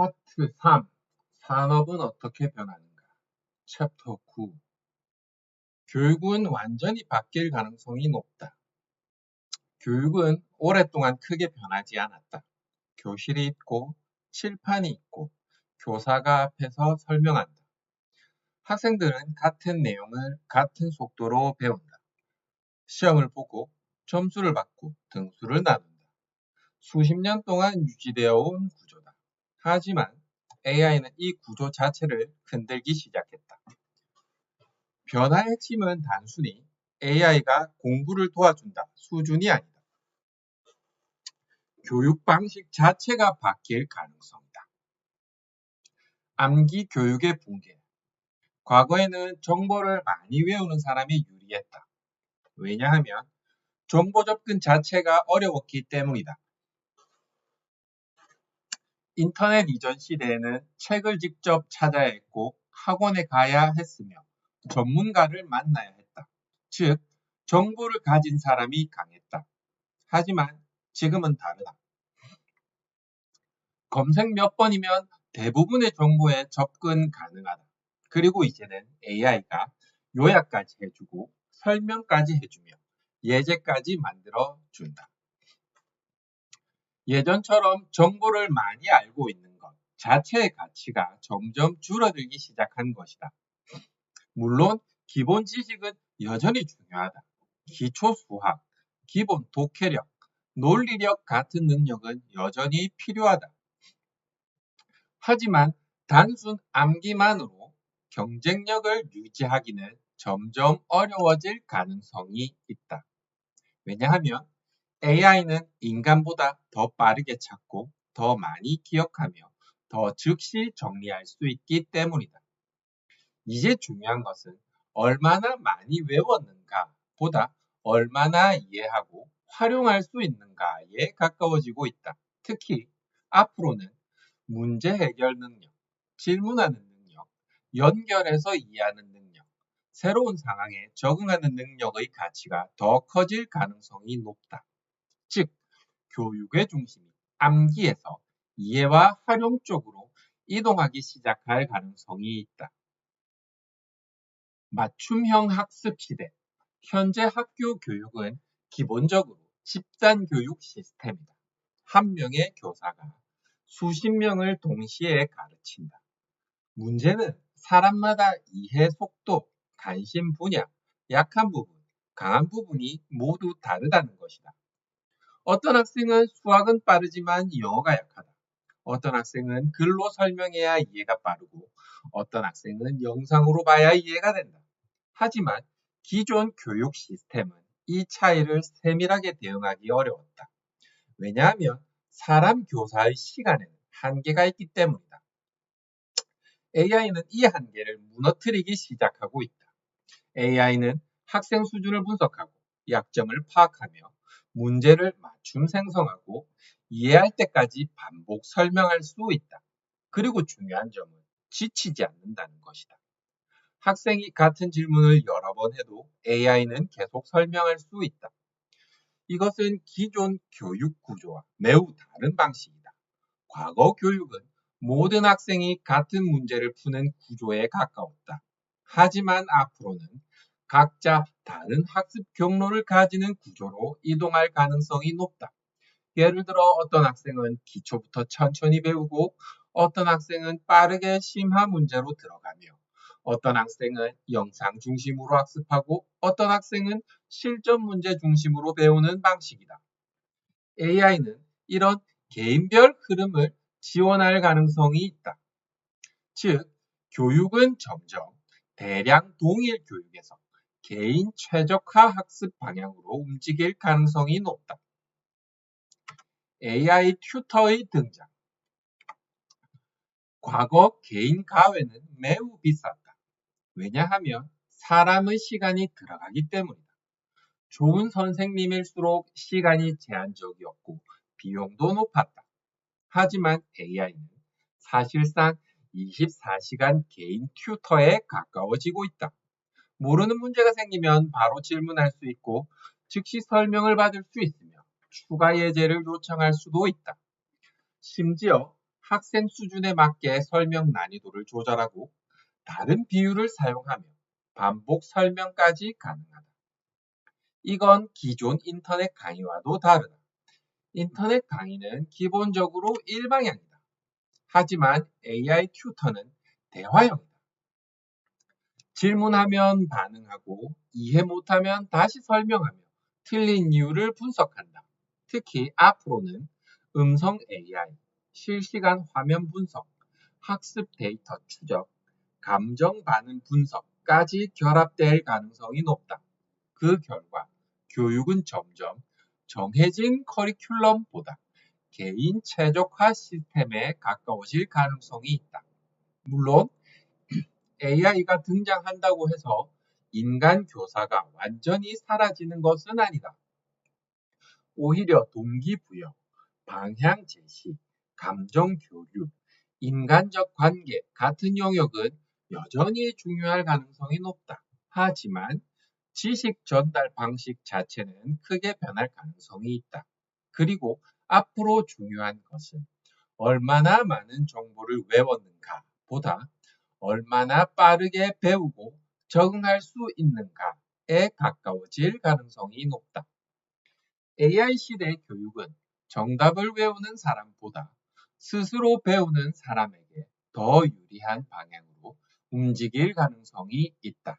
파트 3. 산업은 어떻게 변하는가? 챕터 9. 교육은 완전히 바뀔 가능성이 높다. 교육은 오랫동안 크게 변하지 않았다. 교실이 있고 칠판이 있고 교사가 앞에서 설명한다. 학생들은 같은 내용을 같은 속도로 배운다. 시험을 보고 점수를 받고 등수를 나눈다. 수십 년 동안 유지되어 온 구조다. 하지만 AI는 이 구조 자체를 흔들기 시작했다. 변화의 핵심은 단순히 AI가 공부를 도와준다 수준이 아니다. 교육 방식 자체가 바뀔 가능성이다. 암기 교육의 붕괴. 과거에는 정보를 많이 외우는 사람이 유리했다. 왜냐하면 정보 접근 자체가 어려웠기 때문이다. 인터넷 이전 시대에는 책을 직접 찾아야 했고 학원에 가야 했으며 전문가를 만나야 했다. 즉, 정보를 가진 사람이 강했다. 하지만 지금은 다르다. 검색 몇 번이면 대부분의 정보에 접근 가능하다. 그리고 이제는 AI가 요약까지 해주고 설명까지 해주며 예제까지 만들어준다. 예전처럼 정보를 많이 알고 있는 것 자체의 가치가 점점 줄어들기 시작한 것이다. 물론 기본 지식은 여전히 중요하다. 기초 수학, 기본 독해력, 논리력 같은 능력은 여전히 필요하다. 하지만 단순 암기만으로 경쟁력을 유지하기는 점점 어려워질 가능성이 있다. 왜냐하면 AI는 인간보다 더 빠르게 찾고 더 많이 기억하며 더 즉시 정리할 수 있기 때문이다. 이제 중요한 것은 얼마나 많이 외웠는가 보다 얼마나 이해하고 활용할 수 있는가에 가까워지고 있다. 특히 앞으로는 문제 해결 능력, 질문하는 능력, 연결해서 이해하는 능력, 새로운 상황에 적응하는 능력의 가치가 더 커질 가능성이 높다. 즉, 교육의 중심이 암기에서 이해와 활용 쪽으로 이동하기 시작할 가능성이 있다. 맞춤형 학습 시대. 현재 학교 교육은 기본적으로 집단 교육 시스템이다. 한 명의 교사가 수십 명을 동시에 가르친다. 문제는 사람마다 이해 속도, 관심 분야, 약한 부분, 강한 부분이 모두 다르다는 것이다. 어떤 학생은 수학은 빠르지만 영어가 약하다. 어떤 학생은 글로 설명해야 이해가 빠르고 어떤 학생은 영상으로 봐야 이해가 된다. 하지만 기존 교육 시스템은 이 차이를 세밀하게 대응하기 어려웠다. 왜냐하면 사람 교사의 시간에는 한계가 있기 때문이다. AI는 이 한계를 무너뜨리기 시작하고 있다. AI는 학생 수준을 분석하고 약점을 파악하며 문제를 맞춤 생성하고 이해할 때까지 반복 설명할 수 있다. 그리고 중요한 점은 지치지 않는다는 것이다. 학생이 같은 질문을 여러 번 해도 AI는 계속 설명할 수 있다. 이것은 기존 교육 구조와 매우 다른 방식이다. 과거 교육은 모든 학생이 같은 문제를 푸는 구조에 가까웠다. 하지만 앞으로는 각자 다른 학습 경로를 가지는 구조로 이동할 가능성이 높다. 예를 들어 어떤 학생은 기초부터 천천히 배우고 어떤 학생은 빠르게 심화 문제로 들어가며 어떤 학생은 영상 중심으로 학습하고 어떤 학생은 실전 문제 중심으로 배우는 방식이다. AI는 이런 개인별 흐름을 지원할 가능성이 있다. 즉, 교육은 점점 대량 동일 교육에서 개인 최적화 학습 방향으로 움직일 가능성이 높다. AI 튜터의 등장. 과거 개인 가외는 매우 비쌌다. 왜냐하면 사람의 시간이 들어가기 때문이다. 좋은 선생님일수록 시간이 제한적이었고 비용도 높았다. 하지만 AI는 사실상 24시간 개인 튜터에 가까워지고 있다. 모르는 문제가 생기면 바로 질문할 수 있고 즉시 설명을 받을 수 있으며 추가 예제를 요청할 수도 있다. 심지어 학생 수준에 맞게 설명 난이도를 조절하고 다른 비유를 사용하며 반복 설명까지 가능하다. 이건 기존 인터넷 강의와도 다르다. 인터넷 강의는 기본적으로 일방향이다. 하지만 AI 튜터는 대화형이다. 질문하면 반응하고 이해 못하면 다시 설명하며 틀린 이유를 분석한다. 특히 앞으로는 음성 AI, 실시간 화면 분석, 학습 데이터 추적, 감정 반응 분석까지 결합될 가능성이 높다. 그 결과 교육은 점점 정해진 커리큘럼보다 개인 최적화 시스템에 가까워질 가능성이 있다. 물론 AI가 등장한다고 해서 인간 교사가 완전히 사라지는 것은 아니다. 오히려 동기부여, 방향 제시, 감정 교류, 인간적 관계 같은 영역은 여전히 중요할 가능성이 높다. 하지만 지식 전달 방식 자체는 크게 변할 가능성이 있다. 그리고 앞으로 중요한 것은 얼마나 많은 정보를 외웠는가 보다 얼마나 빠르게 배우고 적응할 수 있는가에 가까워질 가능성이 높다. AI 시대 교육은 정답을 외우는 사람보다 스스로 배우는 사람에게 더 유리한 방향으로 움직일 가능성이 있다.